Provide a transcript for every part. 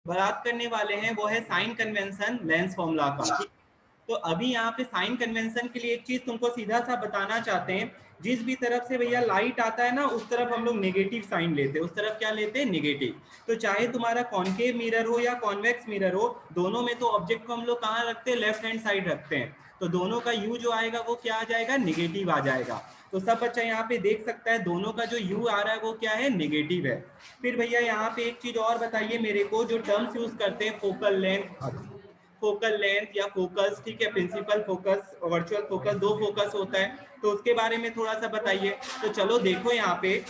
बात करने वाले हैं वो है साइन कन्वेंशन लेंस फॉर्मूला का। तो अभी यहाँ पे साइन कन्वेंशन के लिए एक चीज तुमको सीधा सा बताना चाहते हैं, जिस भी तरफ से भैया लाइट आता है ना उस तरफ हम लोग नेगेटिव साइन लेते हैं, उस तरफ क्या लेते हैं, नेगेटिव। तो चाहे तुम्हारा कॉन्केव मिरर हो या कॉन्वेक्स मिरर हो, दोनों में तो ऑब्जेक्ट को हम लोग कहाँ रखते हैं, लेफ्ट हैंड साइड रखते हैं। तो दोनों का यू जो आएगा वो क्या आ जाएगा, नेगेटिव आ जाएगा। तो सब बच्चा यहाँ पे देख सकता है दोनों का जो यू आ रहा है वो क्या है, नेगेटिव है। फिर भैया यहाँ पे एक चीज और बताइए मेरे को, जो टर्म्स यूज करते हैं फोकल लेंथ या फोकस, ठीक है, प्रिंसिपल फोकस, वर्चुअल फोकस, दो फोकस होता है, तो उसके बारे में थोड़ा सा बताइए। तो चलो देखो यहाँ पे,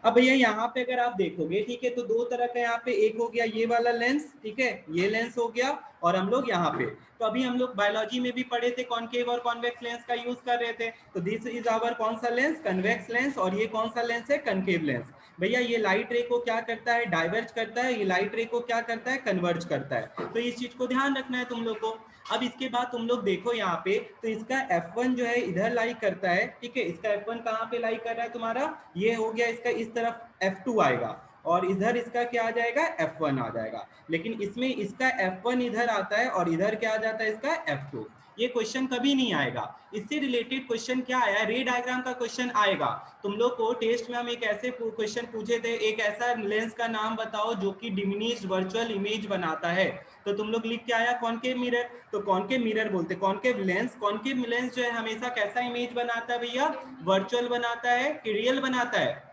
अब भैया यहाँ पे अगर आप देखोगे, ठीक है, तो दो तरह का यहाँ पे, एक हो गया ये वाला लेंस, ठीक है, ये लेंस हो गया, और हम लोग यहाँ पे, तो अभी हम लोग बायोलॉजी में भी पढ़े थे कॉन्केव और कॉन्वेक्स लेंस का यूज कर रहे थे। तो दिस इज आवर कौन सा लेंस, कन्वेक्स लेंस, और ये कौन सा लेंस है, कनकेव लेंस। भैया ये लाइट रे को क्या करता है, डाइवर्ज करता है, ये लाइट रे को क्या करता है, कन्वर्ज करता है। तो इस चीज को ध्यान रखना है तुम लोग को। अब इसके बाद तुम लोग देखो यहाँ पे, तो इसका F1 जो है इधर लाई करता है, ठीक है, इसका F1 कहाँ पे लाई कर रहा है तुम्हारा, ये हो गया इसका, इस तरफ F2 आएगा, और इधर इसका क्या आ जाएगा, F1 आ जाएगा। लेकिन इसमें इसका F1 इधर आता है और इधर क्या आ जाता है, इसका F2। ये क्वेश्चन कभी नहीं आएगा। इससे रिलेटेड क्वेश्चन क्या आया, रे डायग्राम का क्वेश्चन आएगा। तुम लोग को टेस्ट में हम एक ऐसे क्वेश्चन पूछे थे, एक ऐसा लेंस का नाम बताओ जो कि डिमिनिश्ड वर्चुअल इमेज बनाता है। तो तुम लोग लिख के आया कॉन्केव मिरर। तो कॉन्केव मिरर बोलते, कॉन्केव लेंस जो है हमेशा कैसा इमेज बनाता है भैया, वर्चुअल बनाता है कि रियल बनाता है।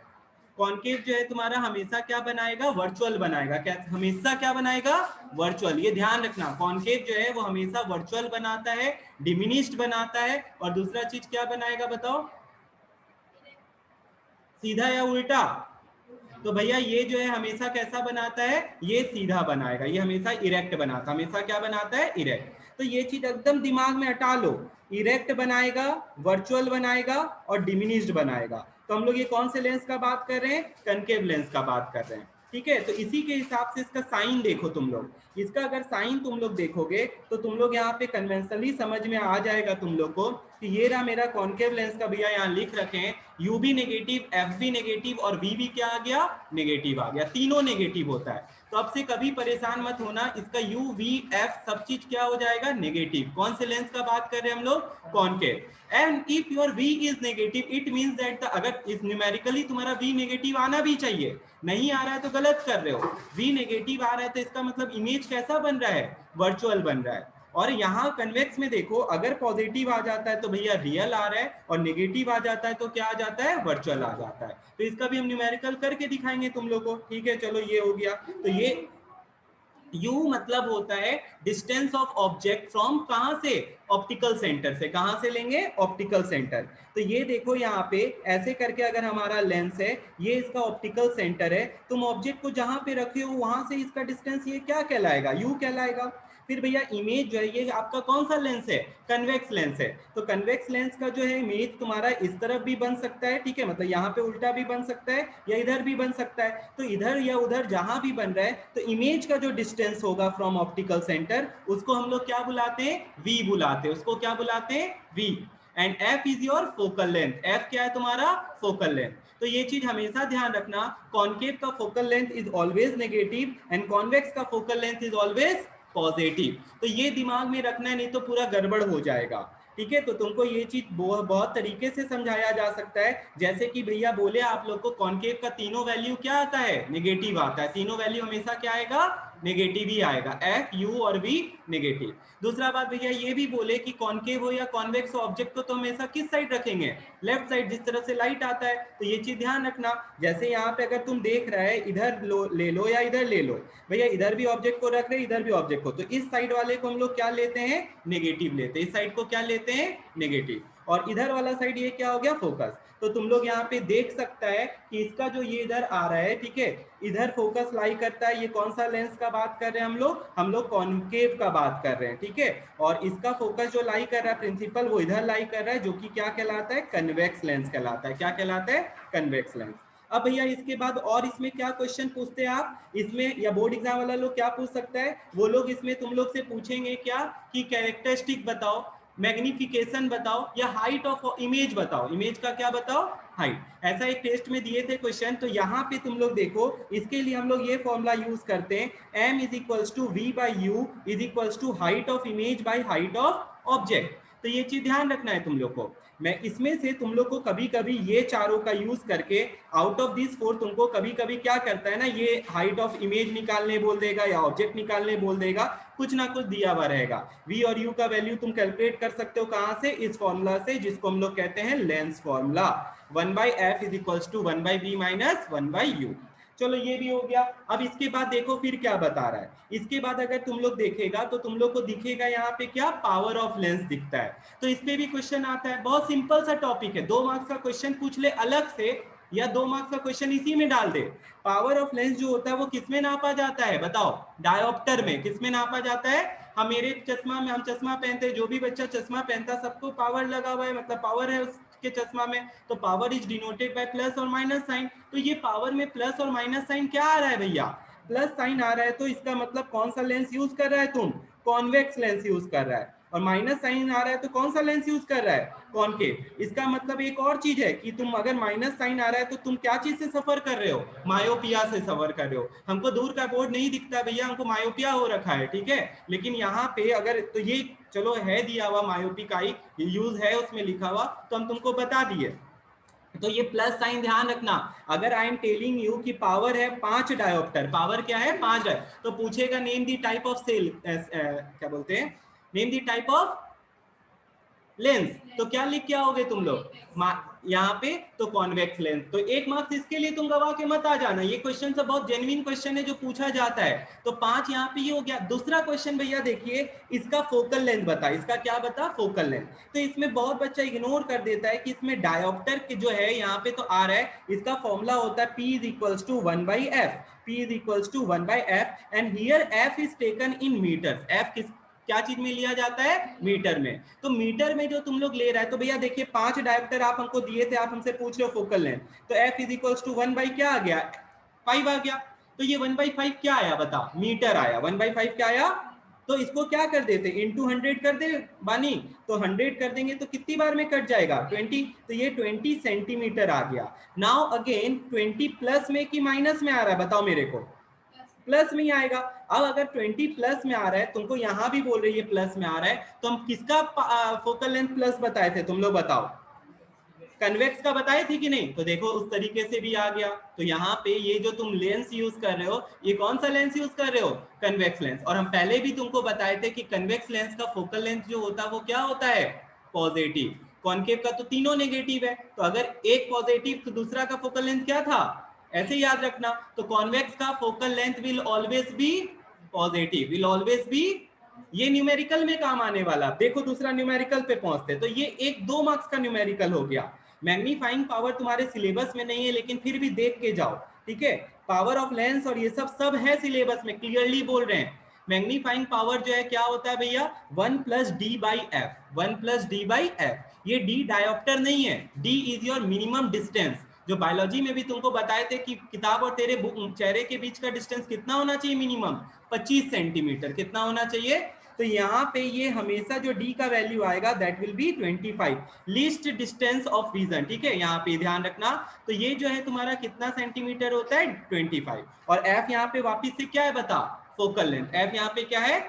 कॉन्केव जो है तुम्हारा हमेशा क्या बनाएगा, वर्चुअल बनाएगा। क्या हमेशा क्या बनाएगा, वर्चुअल। ये ध्यान रखना, कॉन्केव जो है वो हमेशा वर्चुअल बनाता है, डिमिनिश्ड बनाता है, और दूसरा चीज क्या बनाएगा बताओ, सीधा या उल्टा। तो भैया ये जो है हमेशा कैसा बनाता है, ये सीधा बनाएगा, ये हमेशा इरेक्ट बनाता है, हमेशा क्या बनाता है, इरेक्ट। तो ये चीज एकदम दिमाग में हटा लो, इरेक्ट बनाएगा, वर्चुअल बनाएगा, और डिमिनिश्ड बनाएगा। तो हम लोग ये कौन से लेंस का बात कर रहे हैं, कनकेव लेंस का बात कर रहे हैं, ठीक है। तो इसी के हिसाब से इसका साइन देखो तुम लोग, इसका अगर साइन तुम लोग देखोगे तो तुम लोग यहाँ पे कन्वेंशनली समझ में आ जाएगा तुम लोग को कि ये रहा मेरा कॉन्केव लेंस का, भैया यहाँ लिख रखे हैं यू भी नेगेटिव, एफ भी नेगेटिव, और वी भी क्या आ गया, नेगेटिव आ गया, तीनों नेगेटिव होता है। तो अब से कभी परेशान मत होना, इसका यू वी एफ सब चीज क्या हो जाएगा, नेगेटिव। कौन से लेंस का बात कर रहे हैं हम लोग, concave. And if your V is negative it means that अगर इस न्यूमेरिकली तुम्हारा वी नेगेटिव आना भी चाहिए, नहीं आ रहा है तो गलत कर रहे हो। वी नेगेटिव आ रहा है तो इसका मतलब इमेज कैसा बन रहा है, वर्चुअल बन रहा है। और यहाँ कन्वेक्स में देखो, अगर पॉजिटिव आ जाता है तो भैया रियल आ रहा है, और नेगेटिव आ जाता है तो क्या आ जाता है, वर्चुअल आ जाता है। तो इसका भी हम न्यूमेरिकल करके दिखाएंगे तुम लोग को, ठीक है। चलो ये हो गया। तो ये U मतलब होता है डिस्टेंस ऑफ ऑब्जेक्ट फ्रॉम, कहां से, ऑप्टिकल सेंटर से। कहां से लेंगे, ऑप्टिकल सेंटर। तो ये देखो यहाँ पे ऐसे करके, अगर हमारा लेंस है, ये इसका ऑप्टिकल सेंटर है, तुम ऑब्जेक्ट को जहां पे रखे हो वहां से इसका डिस्टेंस ये क्या कहलाएगा, U कहलाएगा। फिर भैया इमेज जो है ये आपका कौन सा लेंस है, कन्वेक्स लेंस है। तो कन्वेक्स लेंस का जो है इमेज तुम्हारा इस तरफ भी बन सकता है, ठीक है, मतलब यहाँ पे उल्टा भी बन सकता है या इधर भी बन सकता है। तो इधर या उधर जहां भी बन रहा है, तो इमेज का जो डिस्टेंस होगा फ्रॉम ऑप्टिकल सेंटर, उसको हम लोग क्या बुलाते हैं, वी बुलाते हैं, उसको क्या बुलाते हैं, V. And F is your focal length, F क्या है तुम्हारा, फोकल लेंथ। तो ये चीज हमेशा ध्यान रखना, कॉन्केव का focal length is always negative and convex का focal length is always positive. तो ये दिमाग में रखना है, नहीं तो पूरा गड़बड़ हो जाएगा, ठीक है। तो तुमको ये चीज बहुत तरीके से समझाया जा सकता है। जैसे कि भैया बोले आप लोग को, कॉन्केव का तीनों वैल्यू क्या आता है, नेगेटिव आता है, तीनों वैल्यू हमेशा क्या आएगा, नेगेटिव ही आएगा, एफ यू और वी नेगेटिव। दूसरा बात भैया ये भी बोले कि कॉन्केव हो या कॉन्वेक्स ऑब्जेक्ट को तो हमेशा किस साइड रखेंगे, लेफ्ट साइड, जिस तरफ से लाइट आता है। तो ये चीज ध्यान रखना। जैसे यहाँ पे अगर तुम देख रहा है, इधर ले लो या इधर ले लो, भैया इधर भी ऑब्जेक्ट को रख रहे हैं, इधर भी ऑब्जेक्ट को, तो इस साइड वाले को हम लोग क्या लेते हैं, नेगेटिव लेते हैं, इस साइड को क्या लेते हैं, नेगेटिव। और इधर वाला साइड ये क्या हो गया, फोकस। तो तुम लोग यहाँ पे देख सकता है कि इसका जो ये इधर आ रहा है, ठीक है, इधर फोकस लाई करता है। ये कौन सा लेंस का बात कर रहे हैं हम लोग कॉन्केव का बात कर रहे हैं, ठीक है। और इसका फोकस जो लाई कर रहा है प्रिंसिपल, वो इधर लाई कर रहा है, जो कि क्या कहलाता है, कन्वेक्स लेंस कहलाता है। क्या कहलाता है, कन्वेक्स लेंस। अब भैया इसके बाद और इसमें क्या क्वेश्चन पूछते हैं आप इसमें, या बोर्ड एग्जाम वाला लोग क्या पूछ सकता है, वो लोग इसमें तुम लोग से पूछेंगे क्या कि कैरेक्टरिस्टिक बताओ। मैग्निफिकेशन बताओ या हाइट ऑफ इमेज बताओ, इमेज का क्या बताओ, हाइट। ऐसा एक टेस्ट में दिए थे क्वेश्चन, तो यहाँ पे तुम लोग देखो, इसके लिए हम लोग ये फॉर्मूला यूज करते हैं, m is equals to V by U is equals to height of image by height of object. तो ये चीज ध्यान रखना है तुम लोग को। मैं इसमें से तुम लोग को कभी कभी ये चारों का यूज करके आउट ऑफ दिस 4 तुमको कभी कभी क्या करता है ना, ये हाइट ऑफ इमेज निकालने बोल देगा या ऑब्जेक्ट निकालने बोल देगा, कुछ ना कुछ दिया हुआ रहेगा। v और u का वैल्यू तुम कैलकुलेट कर सकते हो कहां से, इस फॉर्मूला से जिसको हम लोग कहते हैं lens formula, 1/f is equals to 1/v minus 1/u। चलो ये भी हो गया। अब इसके बाद देखो फिर क्या बता रहा है, इसके बाद अगर तुम लोग देखेगा तो तुम लोग को दिखेगा यहाँ पे क्या, पावर ऑफ लेंस दिखता है। तो इस पे भी क्वेश्चन आता है, बहुत सिंपल सा टॉपिक है, 2 मार्क्स का क्वेश्चन पूछ ले अलग से या 2 मार्क्स का क्वेश्चन इसी में डाल दे। पावर ऑफ लेंस जो होता है वो किसमें नापा जाता है बताओ, डायोप्टर में। किसमें नापा जाता है, हम मेरे चश्मा में, हम चश्मा पहनते हैं, जो भी बच्चा चश्मा पहनता सबको पावर लगा हुआ है, मतलब पावर है उसके चश्मा में, तो power is denoted by plus और माइनस साइन। तो ये पावर में प्लस और माइनस साइन क्या आ रहा है भैया, प्लस साइन आ रहा है, तो इसका मतलब कौन सा लेंस यूज कर रहा है तुम, कॉन्वेक्स लेंस यूज कर रहा है। और माइनस साइन आ रहा है तो कौन सा लेंस यूज कर रहा है, कॉनकेव। इसका मतलब एक और चीज है कि तुम अगर माइनस साइन आ रहा है तो तुम क्या चीज से सफर कर रहे हो, मायोपिया से सफर कर रहे हो। हमको दूर का बोर्ड नहीं दिखता भैया, हमको मायोपिया हो रखा है, ठीक है। लेकिन यहाँ पे अगर तो ये चलो है दिया हुआ मायोपी का ही यूज है उसमें लिखा हुआ, तो हम तुमको बता दिए। तो ये प्लस साइन ध्यान रखना। अगर आई एम टेलिंग यू कि पावर है 5 डायोप्टर, पावर क्या है 5 डायोप्टर, तो पूछेगा name the type of cell, क्या बोलते हैं, name the type of lens, तो क्या लिख के आओगे तुम लोग यहाँ पे, तो कॉन्वेक्स लेंस। तो 1 मार्क्स इसके लिए तुम गवा के मत आ जाना, ये क्वेश्चन से बहुत जेन्युइन क्वेश्चन है जो पूछा जाता है। तो 5 यहाँ पे ये हो गया। दूसरा क्वेश्चन भैया देखिए, इसका फोकल लेंथ बता, इसका क्या बता, फोकल लेंथ। तो इसमें बहुत बच्चा इग्नोर कर देता है कि इसमें डायोप्टर के जो है यहाँ पे तो आ रहा है, इसका फॉर्मूला होता है P is equals to 1/f, P is equals to 1/f and here f is taken in metre. f किस क्या चीज में लिया जाता है, मीटर में। तो मीटर में जो तुम लोग ले रहा है, तो भैया देखिए 5 डायोप्टर आप हमको दिए थे, आप हमसे पूछ रहे हो फोकल लेंथ, तो f is equals to 1 by क्या आ गया, 5 आ गया। तो ये 1/5 क्या आया बता, मीटर आया। 1/5 क्या आया, तो इसको क्या कर देते, इंटू 100 कर दे बानी, तो 100 कर देंगे तो कितनी बार में कट जाएगा, 20। तो ये 20 सेंटीमीटर आ गया। नाउ अगेन 20 प्लस में कि माइनस में आ रहा है बताओ मेरे को, प्लस में ही आएगा। अब अगर 20 प्लस में आ रहा है, तुमको यहां भी बोल रही है प्लस में आ रहा है, तो हम किसका फोकल लेंथ प्लस बताए थे, तुम लोग बताओ, कन्वेक्स का बताए थे कि नहीं। तो देखो उस तरीके से भी आ गया। तो यहाँ पे ये जो तुम लेंस यूज कर रहे हो, ये कौन सा लेंस यूज कर रहे हो, कन्वेक्स लेंस। और हम पहले भी तुमको बताए थे कि कन्वेक्स लेंस का फोकल लेंथ जो होता है वो क्या होता है, पॉजिटिव। कॉनकेव का तो तीनों नेगेटिव है, तो अगर एक पॉजिटिव तो दूसरा का फोकल लेंथ क्या था, ऐसे याद रखना। तो कॉन्वेक्स का focal length will always be positive, will always be, ये न्यूमेरिकल में काम आने वाला। देखो दूसरा न्यूमेरिकल पे पहुंचते, तो ये 1-2 मार्क्स का न्यूमेरिकल हो गया। मैग्नीफाइंग पावर तुम्हारे सिलेबस में नहीं है, लेकिन फिर भी देख के जाओ, ठीक है। पावर ऑफ लेंस और ये सब है सिलेबस में, क्लियरली बोल रहे हैं। मैग्नीफाइंग पावर जो है क्या होता है भैया, 1 plus D by F, 1 plus D by F. ये डी डायोप्टर नहीं है, D is your minimum distance. जो बायोलॉजी में भी तुमको बताए थे कि किताब और तेरे चेहरे के बीच का डिस्टेंस कितना होना चाहिए, मिनिमम 25 सेंटीमीटर, कितना होना चाहिए। तो यहाँ पे ये हमेशा जो d का वैल्यू आएगा that will be 25, least distance of vision, ठीक है, यहाँ पे ध्यान रखना। तो ये जो है तुम्हारा कितना सेंटीमीटर होता है, 25। और f यहाँ पे वापिस से क्या है बता, फोकल लेंथ। f यहाँ पे क्या है,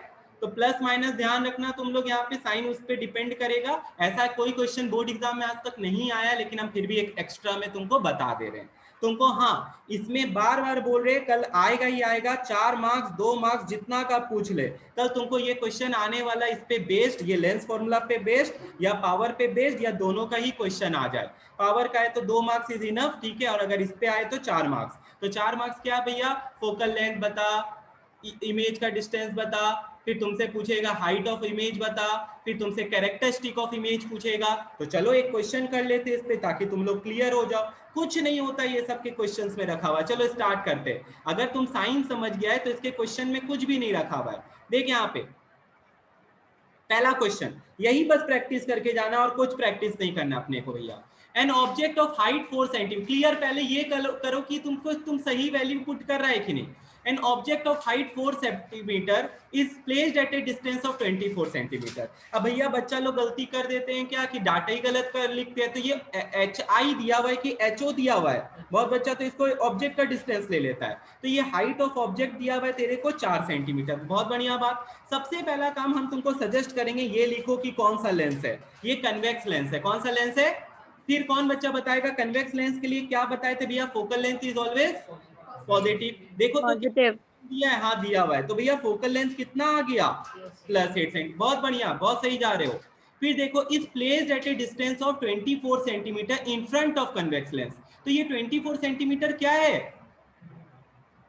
तो प्लस माइनस ध्यान रखना तुम लोग, यहाँ पे साइन उस पर डिपेंड करेगा। ऐसा कोई क्वेश्चन बोर्ड एग्जाम में आज तक नहीं आया, लेकिन हम फिर भी एक एक्स्ट्रा में तुमको बता दे रहे हैं तुमको। हाँ इसमें बार बार बोल रहे, कल आएगा ही आएगा, 4 मार्क्स 2 मार्क्स जितना का पूछ ले, कल तुमको ये क्वेश्चन आने वाला, इस पे बेस्ड, ये लेंस फॉर्मूला पे बेस्ड या पावर पे बेस्ड या दोनों का ही क्वेश्चन आ जाए। पावर का है तो 2 मार्क्स इज इनफ, ठीक है, और अगर इस पे आए तो 4 मार्क्स। तो 4 मार्क्स क्या भैया, फोकल लेंथ बता, इमेज का डिस्टेंस बता, फिर तुमसे पूछेगा हाइट ऑफ इमेज बता, फिर तुमसे कैरेक्टरिस्टिक ऑफ इमेज पूछेगा। तो चलो एक क्वेश्चन कर लेते इस पे, ताकि तुम लोग क्लियर हो जाओ। कुछ नहीं होता ये सब के क्वेश्चंस में रखा हुआ। चलो स्टार्ट करते। अगर तुम साइन समझ गया है तो इसके क्वेश्चन में कुछ भी नहीं रखा हुआ है। देख यहाँ पे पहला क्वेश्चन, यही बस प्रैक्टिस करके जाना और कुछ प्रैक्टिस नहीं करना अपने को भैया। An object of height 4 centimetre, clear, पहले ये करो कि तुम सही वैल्यू पुट कर रहा है कि नहीं। An object of height 4 centimeter is placed at a distance of 24 centimeter. अब भैया बच्चा लोग गलती कर देते हैं क्या कि डाटा ही गलत कर लिखते हैं, तो ये HI दिया हुआ है कि HO दिया हुआ है, बहुत बच्चा तो इसको ऑब्जेक्ट का डिस्टेंस ले लेता है। तो ये हाइट ऑफ ऑब्जेक्ट दिया हुआ है तेरे को 4 सेंटीमीटर, बहुत बढ़िया बात। सबसे पहला काम हम तुमको सजेस्ट करेंगे, ये लिखो कि कौन सा लेंस है, ये कन्वेक्स लेंस है। कौन सा लेंस है? फिर कौन बच्चा बताएगा कन्वेक्स लेंस के लिए क्या बताए थे भैया? Focal length is always positive. देखो तो पॉजिटिव दिया है, हाँ दिया हुआ है, तो भैया फोकल लेंथ कितना आ गया? +8 सेंटीमीटर, बहुत बढ़िया, बहुत सही जा रहे हो। फिर देखो is placed at A distance of 24 centimetre in front of convex lens. तो ये 24 सेंटीमीटर क्या है?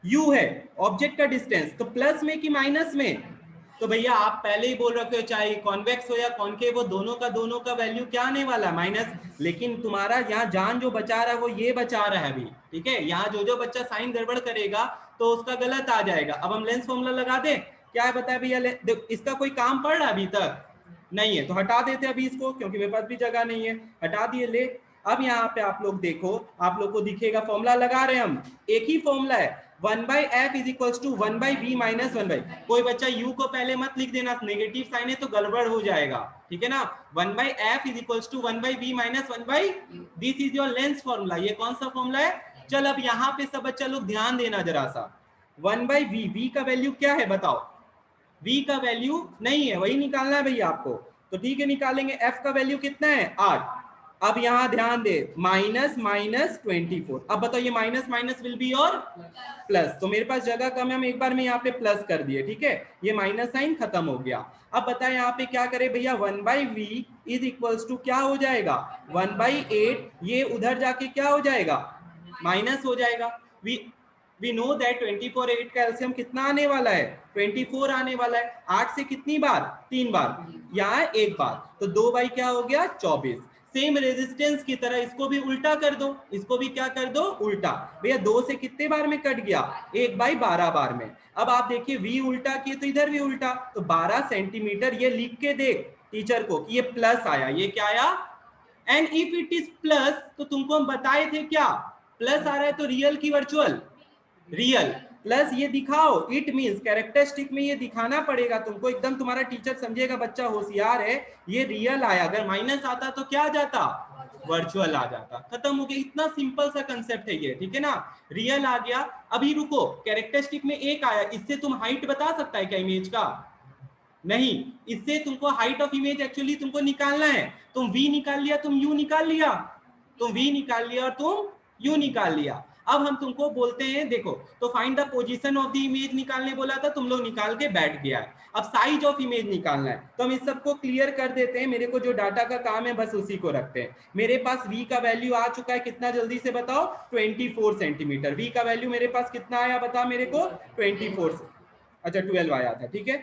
यू है, ऑब्जेक्ट का डिस्टेंस। तो प्लस में कि माइनस में? तो भैया आप पहले ही बोल रखे हो चाहे कॉन्वेक्स हो या कॉनकेव, वो दोनों का वैल्यू क्या आने वाला है? माइनस। लेकिन तुम्हारा यहाँ जान जो बचा रहा है वो ये बचा रहा है अभी, ठीक है। यहाँ जो बच्चा साइन गड़बड़ करेगा तो उसका गलत आ जाएगा। अब हम लेंस फॉर्मूला लगा दें, क्या है बताए भैया? इसका कोई काम पड़ रहा है अभी तक? नहीं है, तो हटा देते अभी इसको, क्योंकि मेरे पास भी जगह नहीं है, हटा दिए। ले अब यहाँ पे आप लोग देखो, आप लोग को दिखेगा फॉर्मूला लगा रहे हैं हम, एक ही फॉर्मूला है, 1/f is equal to 1/v minus 1/। कोई बच्चा u को पहले मत लिख देना, नेगेटिव साइन है तो गड़बड़ हो जाएगा, ठीक है ना। 1/f is equal to 1/v minus 1/, this is your lens formula. ये कौन सा फॉर्मूला है? चल अब यहाँ पे सब बच्चा लोग ध्यान देना जरा सा, 1/v, v का वैल्यू क्या है बताओ? v का वैल्यू नहीं है, वही निकालना है भैया आपको, तो ठीक है निकालेंगे। f का वैल्यू कितना है? 8। अब यहां ध्यान दे, माइनस माइनस 24। अब बताओ ये माइनस माइनस विल बी और प्लस, तो मेरे पास जगह कम है, हम एक बार में यहाँ पे प्लस कर दिए, ठीक है। ये माइनस साइन खत्म हो गया। अब बताए यहाँ पे क्या करें भैया? 1/v इज इक्वल्स टू क्या हो जाएगा? 1/8। ये उधर जाके क्या हो जाएगा? माइनस हो जाएगा। we know that 24 8 का एलसीएम कितना आने वाला है? 24 आने वाला है। 8 से कितनी बार? 3 बार, यहाँ एक बार, तो 2 बाई क्या हो गया? 24। सेम रेजिस्टेंस की तरह इसको भी उल्टा कर दो, इसको भी क्या कर दो? उल्टा। भैया 2 से कितने बार में कट गया? 1/12 बार में। अब आप देखिए v उल्टा किए तो इधर भी उल्टा, तो 12 सेंटीमीटर। ये लिख के देख टीचर को कि ये प्लस आया। ये क्या आया? And if it is plus, तो तुमको हम बताए थे क्या, प्लस आ रहा है तो रियल की वर्चुअल? रियल। प्लस ये दिखाओ, इट मींस कैरेक्टरिस्टिक में ये दिखाना पड़ेगा तुमको, एकदम तुम्हारा टीचर समझेगा, बच्चा होशियार है। ये रियल आया, अगर माइनस आता तो क्या आ जाता? वर्चुअल आ जाता। खत्म हो गया, इतना सिंपल सा कंसेप्ट है ये, ठीक है ना। रियल आ गया। अभी रुको, कैरेक्टरिस्टिक में एक आया, इससे तुम हाइट बता सकता है क्या इमेज का? नहीं, इससे तुमको हाइट ऑफ इमेज एक्चुअली तुमको निकालना है। तुम v निकाल लिया, तुम u निकाल लिया, तुम v निकाल लिया और तुम u निकाल लिया। अब हम तुमको बोलते हैं, देखो, तो find the position of the image निकालने बोला था, तुम लोग निकाल के बैठ गया है। अब साइज ऑफ इमेज निकालना है, तो हम इस सबको क्लियर कर देते हैं। मेरे को जो डाटा का काम है बस उसी को रखते हैं। मेरे पास v का वैल्यू आ चुका है, कितना जल्दी से बताओ? 24 सेंटीमीटर। v का वैल्यू मेरे पास कितना आया बता मेरे को? 24, अच्छा 12 आया था, ठीक है।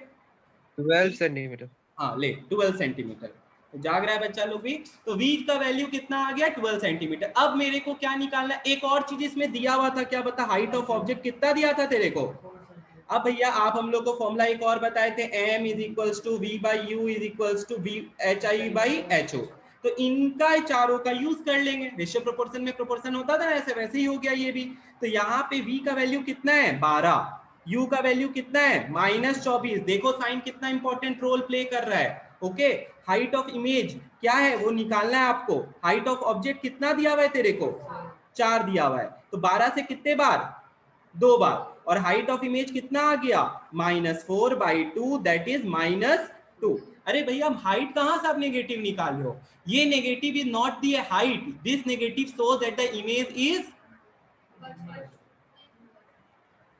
12 सेंटीमीटर। हाँ ले 12 सेंटीमीटर, तो जाग रहा है बच्चा लोग भी। तो v का वैल्यू कितना आ गया? 12 सेंटीमीटर। अब मेरे को क्या निकालना है? एक और चीज इसमें दिया हुआ था, क्या बता? हाइट ऑफ ऑब्जेक्ट कितना दिया था तेरे को? अब भैया आप हम लोग को फॉर्मूला एक और बताए थे, m is equals to v by U is equals to hi by ho। तो इनका चारों का यूज कर लेंगे, रेशियो प्रोपोर्शन में प्रोपोर्शन होता था ऐसे, वैसे ही हो गया ये भी। तो यहाँ पे v का वैल्यू कितना है? 12। u का वैल्यू कितना है? -24। देखो साइन कितना इंपॉर्टेंट रोल प्ले कर रहा है। ओके, हाइट ऑफ इमेज क्या है वो निकालना है आपको। हाइट ऑफ ऑब्जेक्ट कितना दिया हुआ है तेरे को? 4 दिया हुआ है, तो 12 से कितने बार? 2 बार। और हाइट ऑफ इमेज कितना आ गया? -4/2, दैट इज -2। अरे भैया हाइट कहां से आप नेगेटिव निकाल रहे हो? ये negative is not the height, this negative shows that the image is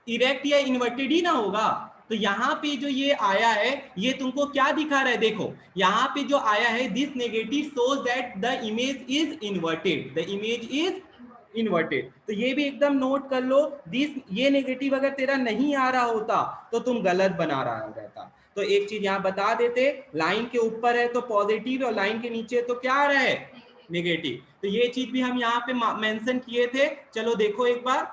erect या इन्वर्टेड ही ना होगा। तो यहाँ पे जो ये आया है ये तुमको क्या दिखा रहा है? देखो यहाँ पे जो आया है, this negative shows that the image is inverted, the image is inverted. तो ये भी एकदम नोट कर लो, दिस, ये नेगेटिव अगर तेरा नहीं आ रहा होता तो तुम गलत बना रहा रहता। तो एक चीज यहाँ बता देते, लाइन के ऊपर है तो पॉजिटिव और लाइन के नीचे तो क्या आ रहा है? नेगेटिव। तो ये चीज भी हम यहाँ पे मेंशन किए थे। चलो देखो एक बार,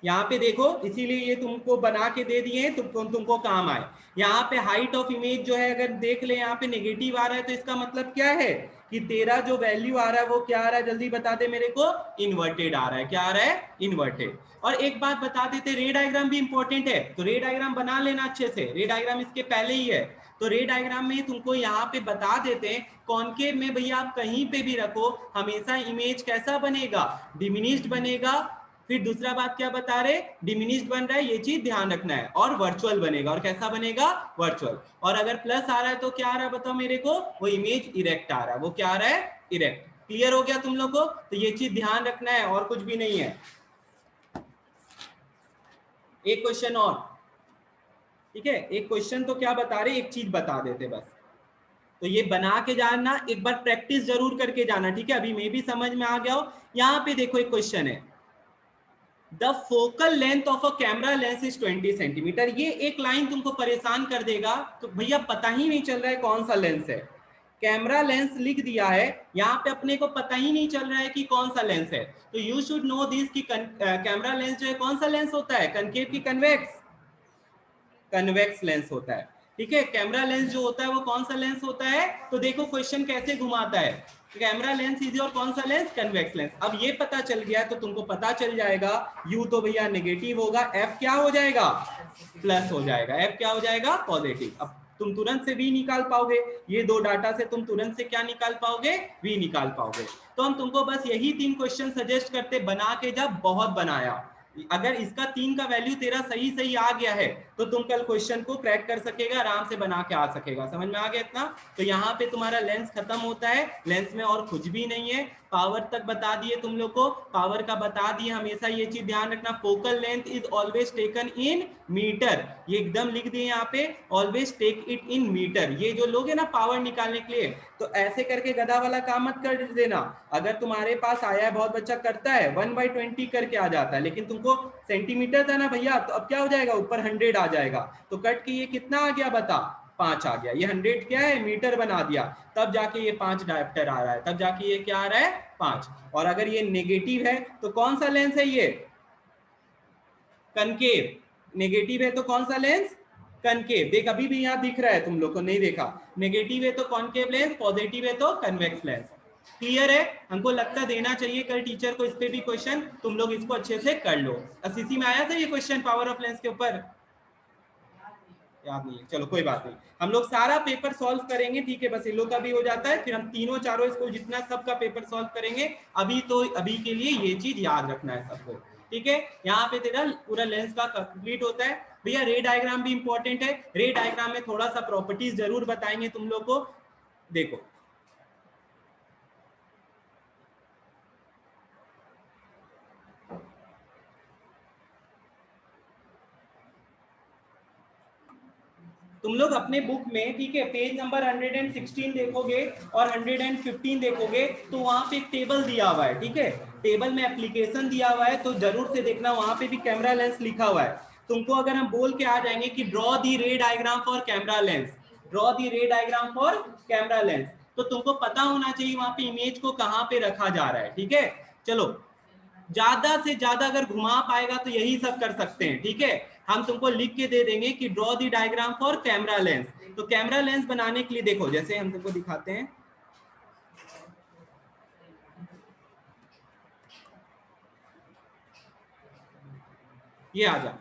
यहाँ पे देखो, इसीलिए ये तुमको बना के दे दिए हैं तुमको काम आए। यहाँ पे हाइट ऑफ इमेज जो है अगर देख ले यहाँ पे नेगेटिव आ रहा है, तो इसका मतलब क्या है कि तेरा जो वैल्यू आ रहा है वो क्या आ रहा है, जल्दी बता दे मेरे को, इन्वर्टेड आ रहा है। क्या आ रहा है? इन्वर्टेड। और एक बात बता देते, रे डायग्राम भी इंपॉर्टेंट है, तो रे डायग्राम बना लेना अच्छे से, रे डायग्राम इसके पहले ही है। तो रे डायग्राम में तुमको यहाँ पे बता देते हैं, कॉनकेव में भैया आप कहीं पे भी रखो हमेशा इमेज कैसा बनेगा, डिमिनिश्ड बनेगा। फिर दूसरा बात क्या बता रहे, डिमिनिश्ड बन रहा है, ये चीज ध्यान रखना है, और वर्चुअल बनेगा। और कैसा बनेगा? वर्चुअल। और अगर प्लस आ रहा है तो क्या आ रहा है बताओ मेरे को, वो इमेज इरेक्ट आ रहा है। वो क्या आ रहा है? इरेक्ट। क्लियर हो गया तुम लोग को? तो ये चीज ध्यान रखना है, और कुछ भी नहीं है। एक क्वेश्चन और, ठीक है, एक क्वेश्चन तो क्या बता रहे, एक चीज बता देते बस। तो ये बना के जाना, एक बार प्रैक्टिस जरूर करके जाना, ठीक है। अभी मैं भी समझ में आ गया हो। यहाँ पे देखो एक क्वेश्चन है, the focal length of a camera lens is 20 centimetre. ये एक लाइन तुमको परेशान कर देगा, तो भैया पता ही नहीं चल रहा है कौन सा लेंस है। कैमरा लेंस लिख दिया है, यहाँ पे अपने को पता ही नहीं चल रहा है कि कौन सा लेंस है। तो यू शुड नो दिस कि कैमरा लेंस जो है कौन सा लेंस होता है, कनकेव की कन्वेक्स? कन्वेक्स लेंस होता है, ठीक है। कैमरा लेंस जो होता है वो कौन सा लेंस होता है, तो देखो क्वेश्चन कैसे घुमाता है, कैमरा लेंस इज और कौन सा लेंस, कन्वेक्स लेंस। अब ये पता चल गया है तो तुमको पता चल जाएगा, यू तो भैया नेगेटिव होगा, एफ क्या हो जाएगा, प्लस हो जाएगा, एफ क्या हो जाएगा, पॉजिटिव। अब तुम तुरंत से वी निकाल पाओगे, ये दो डाटा से तुम तुरंत से क्या निकाल पाओगे, वी निकाल पाओगे। तो हम तुमको बस यही 3 क्वेश्चन सजेस्ट करते, बना के जब बहुत बनाया। अगर इसका 3 का वैल्यू तेरा सही सही आ गया है तो तुम कल क्वेश्चन को क्रैक कर सकेगा, आराम से बना के आ सकेगा। समझ में आ गया इतना? तो यहाँ पे तुम्हारा लेंस खत्म होता है, लेंस में और कुछ भी नहीं है। पावर तक बता दिए तुम लोग को, पावर का बता दिए। हमेशा ये चीज ध्यान रखना, focal length is always taken in metre, ये एकदम लिख दिए यहाँ पे, always take it in metre. ये जो लोग है ना पावर निकालने के लिए, तो ऐसे करके गधा वाला काम मत कर देना। अगर तुम्हारे पास आया है, बहुत बच्चा करता है 1/20 करके आ जाता है, लेकिन तुमको सेंटीमीटर था ना भैया, तो अब क्या हो जाएगा, ऊपर 100 आ जाएगा। तो कट के ये कितना आ गया बता, 5 आ गया। ये 100 क्या है, मीटर बना दिया, तब जाके ये 5 डायप्टर आ रहा है, तब जाके ये क्या आ रहा है, 5। और अगर ये नेगेटिव है तो कौन सा लेंस है ये, कनकेव। नेगेटिव है तो कौन सा लेंस, कनकेव। देख अभी भी यहाँ दिख रहा है, तुम लोग को नहीं देखा, नेगेटिव है तो कॉनकेव लेंस, पॉजिटिव है तो कन्वेक्स लेंस। क्लियर है? हमको लगता देना चाहिए कल टीचर को इस पे भी क्वेश्चन, तुम लोग इसको अच्छे से कर लो। एससीसी में आया था ये क्वेश्चन पावर ऑफ लेंस के ऊपर, याद नहीं है, चलो कोई बात नहीं, हम लोग सारा पेपर सॉल्व करेंगे, ठीक है। बस इन लोग का भी हो जाता है, फिर हम तीनों चारों स्कूल जितना सबका पेपर सॉल्व करेंगे। अभी तो अभी के लिए ये चीज याद रखना है सबको, ठीक है। यहाँ पे तेरा पूरा लेंस का कंप्लीट होता है। भैया रे डायग्राम भी इंपॉर्टेंट है, रे डायग्राम में थोड़ा सा प्रॉपर्टीज जरूर बताएंगे तुम लोग को। देखो तुम लोग अपने बुक में, ठीक है, पेज नंबर 116 देखोगे और 115 देखोगे, तो वहां पे एक टेबल दिया हुआ है, ठीक है। टेबल में एप्लीकेशन दिया हुआ है, तो जरूर से देखना, वहां पे भी कैमरा लेंस लिखा हुआ है। तुमको अगर हम बोल के आ जाएंगे कि ड्रॉ दी रे diagram for camera lens, draw the रे डायग्राम फॉर कैमरा लेंस, तो तुमको पता होना चाहिए वहां पे इमेज को कहाँ पे रखा जा रहा है, ठीक है। चलो ज्यादा से ज्यादा अगर घुमा पाएगा तो यही सब कर सकते हैं, ठीक है। हम तुमको लिख के दे देंगे कि draw the diagram for camera lens. तो कैमरा लेंस बनाने के लिए देखो, जैसे हम तुमको दिखाते हैं, ये आ जा,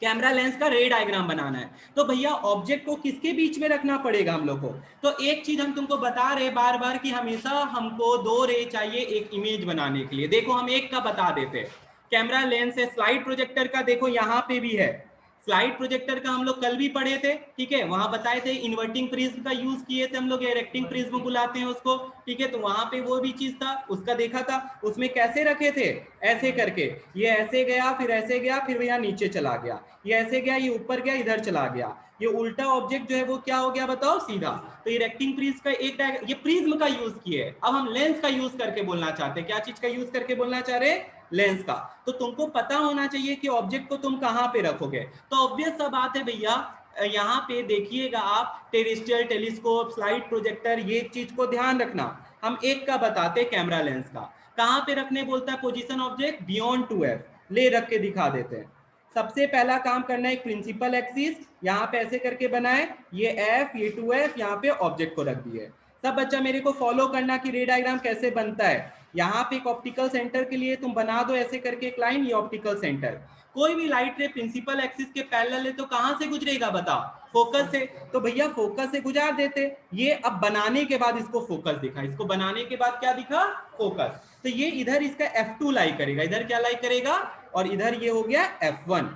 कैमरा लेंस का रे डायग्राम बनाना है। तो भैया ऑब्जेक्ट को किसके बीच में रखना पड़ेगा हम लोग को, तो एक चीज हम तुमको बता रहे बार बार कि हमेशा हमको 2 रे चाहिए एक इमेज बनाने के लिए। देखो हम एक का बता देते, कैमरा लेंस है, स्लाइड प्रोजेक्टर का देखो यहाँ पे भी है, स्लाइड प्रोजेक्टर का हम लोग कल भी पढ़े थे, ठीक है। वहां बताए थे इन्वर्टिंग प्रिज्म का यूज किए थे हम लोग, इरेक्टिंग प्रिज्म बुलाते हैं उसको, ठीक है। तो वहां पे वो भी चीज था, उसका देखा था, उसमें कैसे रखे थे, ऐसे करके, ये ऐसे गया, फिर ऐसे गया, फिर यहाँ नीचे चला गया, ये ऐसे गया, ये ऊपर गया, इधर चला गया, ये उल्टा ऑब्जेक्ट जो है वो क्या हो गया बताओ, सीधा। तो इरेक्टिंग प्रिज्म का एक ये प्रिज्म का यूज किए। अब हम लेंस का यूज करके बोलना चाहते हैं, क्या चीज का यूज करके बोलना चाह रहे, लेंस का। तो तुमको पता होना चाहिए कि ऑब्जेक्ट को तुम कहां पे रखोगे। तो ऑब्वियस सा बात है भैया, यहाँ पे देखिएगा आप, टेरेस्ट्रियल टेलीस्कोप, स्लाइड प्रोजेक्टर, ये चीज को ध्यान रखना। हम एक का बताते कैमरा लेंस का, कहां पे रखने बोलता है पोजीशन ऑब्जेक्ट, बियॉन्ड 2f। ले रख के दिखा देते हैं। सबसे पहला काम करना है एक प्रिंसिपल एक्सिस, यहाँ पे ऐसे करके बनाए, ये एफ, ये 2f, यहाँ पे ऑब्जेक्ट को रख दिए। सब बच्चा मेरे को फॉलो करना कि रे डायग्राम कैसे बनता है। यहाँ पे एक ऑप्टिकल सेंटर के लिए तुम बना दो ऐसे करके एक लाइन, ये ऑप्टिकल सेंटर। कोई भी लाइट रे प्रिंसिपल एक्सिस के पैरेलल है तो कहां से गुजरेगा बताओ, फोकस से। तो भैया फोकस से गुजार देते। ये अब बनाने के बाद इसको फोकस दिखा, इसको बनाने के बाद क्या दिखा, फोकस। तो ये इधर इसका F2 लाई करेगा, इधर क्या लाई करेगा, और इधर ये हो गया F1।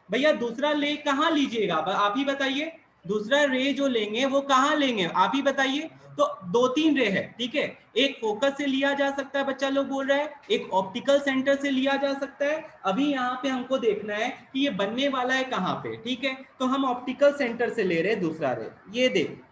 भैया दूसरा ले कहां लीजिएगा, आप ही बताइए। दूसरा रे जो लेंगे वो कहां लेंगे, आप ही बताइए। तो 2-3 रे है, ठीक है। एक फोकस से लिया जा सकता है, बच्चा लोग बोल रहा है, एक ऑप्टिकल सेंटर से लिया जा सकता है। अभी यहाँ पे हमको देखना है कि ये बनने वाला है कहाँ पे, ठीक है। तो हम ऑप्टिकल सेंटर से ले रहे हैं दूसरा रे, ये देख।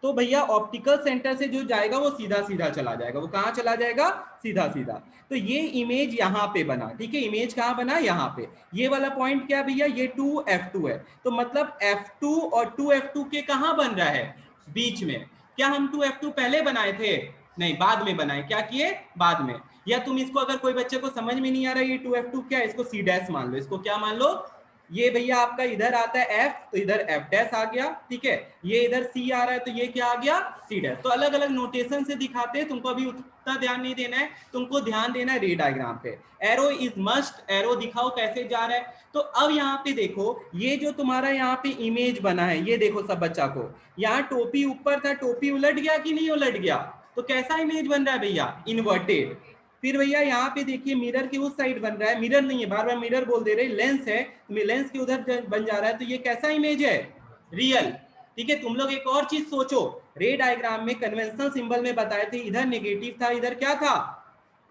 तो भैया ऑप्टिकल सेंटर से जो जाएगा वो सीधा सीधा चला जाएगा, वो कहाँ चला जाएगा, सीधा सीधा। तो ये इमेज यहाँ पे बना, ठीक है। इमेज कहाँ बना, यहाँ पे। ये वाला पॉइंट क्या भैया, ये 2f2 है। तो मतलब f2 और 2f2 के कहाँ बन रहा है, बीच में। क्या हम 2f2 पहले बनाए थे, नहीं बाद में बनाए, क्या किए, बाद में। या तुम इसको, अगर कोई बच्चे को समझ में नहीं आ रहा ये 2f2 क्या है, इसको c डैश मान लो, इसको क्या मान लो, ये भैया आपका इधर आता है f, तो इधर f डैश आ गया, ठीक है। ये इधर c आ रहा है तो ये क्या आ गया, c डैश। तो अलग अलग नोटेशन से दिखाते हैं, तुमको अभी उतना ध्यान नहीं देना है, तुमको ध्यान देना है रे डायग्राम पे। एरो इज मस्ट, एरो दिखाओ कैसे जा रहा है। तो अब यहाँ पे देखो, ये जो तुम्हारा यहाँ पे इमेज बना है, ये देखो सब बच्चा को, यहाँ टोपी ऊपर था, टोपी उलट गया कि नहीं उलट गया, तो कैसा इमेज बन रहा है भैया, इन्वर्टेड। फिर भैया यहाँ पे देखिए मिरर के उस साइड बन रहा है, मिरर नहीं है, बार बार मिरर बोल दे रहे, लेंस है, लेंस के उधर बन जा रहा है, तो ये कैसा इमेज है, रियल। ठीक है। तुम लोग एक और चीज सोचो, रे डायग्राम में कन्वेंशनल सिंबल में बताए थे, इधर नेगेटिव था, इधर क्या था,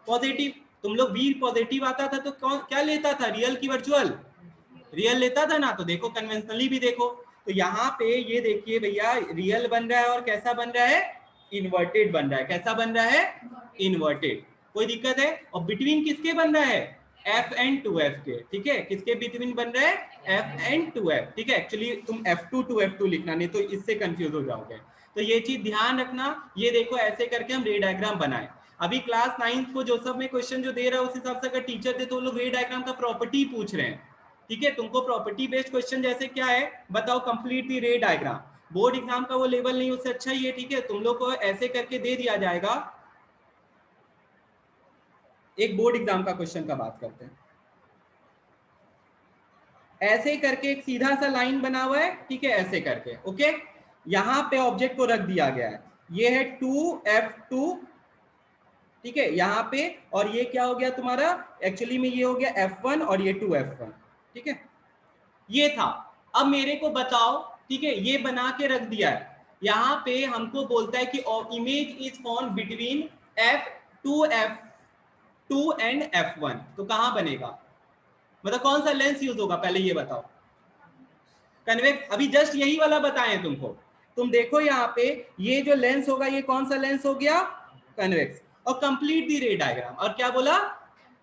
पॉजिटिव। तुम लोग वी पॉजिटिव आता था तो कौन क्या लेता था, रियल की वर्चुअल, रियल लेता था ना। तो देखो कन्वेंशनली भी देखो, तो यहाँ पे ये देखिए भैया रियल बन रहा है और कैसा बन रहा है, इन्वर्टेड बन रहा है। कैसा बन रहा है, इन्वर्टेड। कोई दिक्कत है। और बिटवीन किसके बन रहा है, f एंड 2f के, ठीक है। किसके बिटवीन बन रहा है, f एंड 2f, ठीक है। एक्चुअली तुम f2 2f2 लिखना, नहीं तो इससे कंफ्यूज हो जाओगे। तो ये चीज ध्यान रखना। ये देखो ऐसे करके हम रे डायग्राम बनाए। अभी क्लास 9 को जोसेफ में क्वेश्चन जो दे रहा है उस हिसाब से अगर टीचर दे तो लोग रे डायग्राम का प्रॉपर्टी पूछ रहे हैं, ठीक है। तुमको प्रॉपर्टी बेस्ड क्वेश्चन जैसे क्या है बताओ, कंप्लीट दी रे डायग्राम। बोर्ड एग्जाम का वो लेवल नहीं, उससे अच्छा ही है, ठीक है। तुम लोग को ऐसे करके दे दिया जाएगा। एक बोर्ड एग्जाम का क्वेश्चन का बात करते हैं। ऐसे करके एक सीधा सा लाइन बना हुआ है, ठीक है, ऐसे करके, ओके। यहां पे ऑब्जेक्ट को रख दिया गया है, ये है 2f2, ठीक है, यहाँ पे। और ये क्या हो गया तुम्हारा, एक्चुअली में ये हो गया f1 और ये 2f1, ठीक है। ये था। अब मेरे को बताओ, ठीक है, ये बना के रख दिया है। यहाँ पे हमको बोलता है कि image is found between f2 and f1, तो कहाँ बनेगा, मतलब कौन सा लेंस यूज होगा, पहले ये बताओ। कन्वेक्स, अभी जस्ट यही वाला बताएं तुमको। तुम देखो यहाँ पे ये जो लेंस होगा ये कौन सा लेंस हो गया, कन्वेक्स। और कंप्लीट दी रे डायग्राम, और क्या बोला,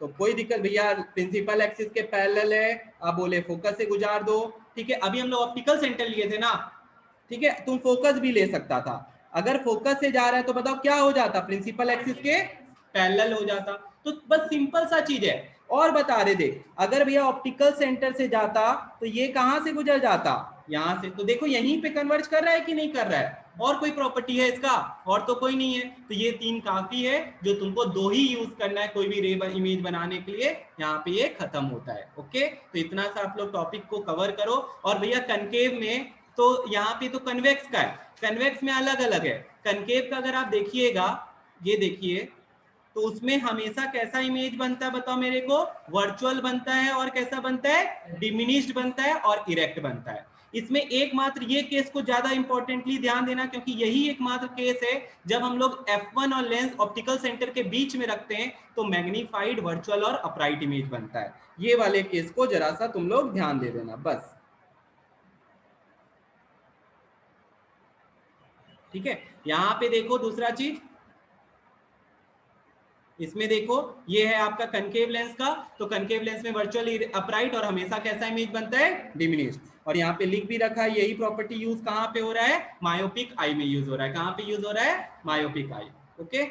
तो कोई दिक्कत भैया प्रिंसिपल एक्सिस के पैरेलल है, आप बोले फोकस से गुजार दो, ठीक है। अभी हम लोग ऑप्टिकल सेंटर लिए थे ना, ठीक है। तुम फोकस भी ले सकता था, अगर फोकस से जा रहा है तो बताओ क्या हो जाता, प्रिंसिपल एक्सिस के पैरेलल हो जाता। तो बस सिंपल सा चीज है। और बता रहे थे, अगर भैया ऑप्टिकल सेंटर से जाता तो ये कहां से गुजर जाता, यहां से। तो देखो यहीं पे कन्वर्ज कर रहा है कि नहीं कर रहा है, और कोई प्रॉपर्टी है इसका, और तो कोई नहीं है। तो ये 3 काफी है, जो तुमको 2 ही यूज करना है कोई भी रे इमेज बनाने के लिए, यहाँ पे ये खत्म होता है, ओके। तो इतना सा आप लोग टॉपिक को कवर करो। और भैया कनकेव में तो यहाँ पे तो कन्वेक्स का है, कन्वेक्स में अलग अलग है। कनकेव का अगर आप देखिएगा, ये देखिए, तो उसमें हमेशा कैसा इमेज बनता है बताओ मेरे को, वर्चुअल बनता है, और कैसा बनता है, डिमिनिश्ड बनता है, और इरेक्ट बनता है। इसमें एकमात्र ये केस को ज्यादा इंपॉर्टेंटली ध्यान देना, क्योंकि यही एकमात्र केस है जब हम लोग f1 और लेंस ऑप्टिकल सेंटर के बीच में रखते हैं तो मैग्नीफाइड, वर्चुअल और अपराइट इमेज बनता है। ये वाले केस को जरा सा तुम लोग ध्यान दे देना बस, ठीक है। यहाँ पे देखो दूसरा चीज, इसमें देखो ये है आपका कनकेव लेंस का, तो कनकेव लेंस में वर्चुअल, अपराइट, और हमेशा कैसा इमेज बनता है, डिमिनिश्ड। और यहाँ पे लिख भी रखा है यही प्रॉपर्टी यूज कहाँ पे हो रहा है, मायोपिक आई में यूज हो रहा है। कहाँ पे यूज हो रहा है, मायोपिक आई, ओके।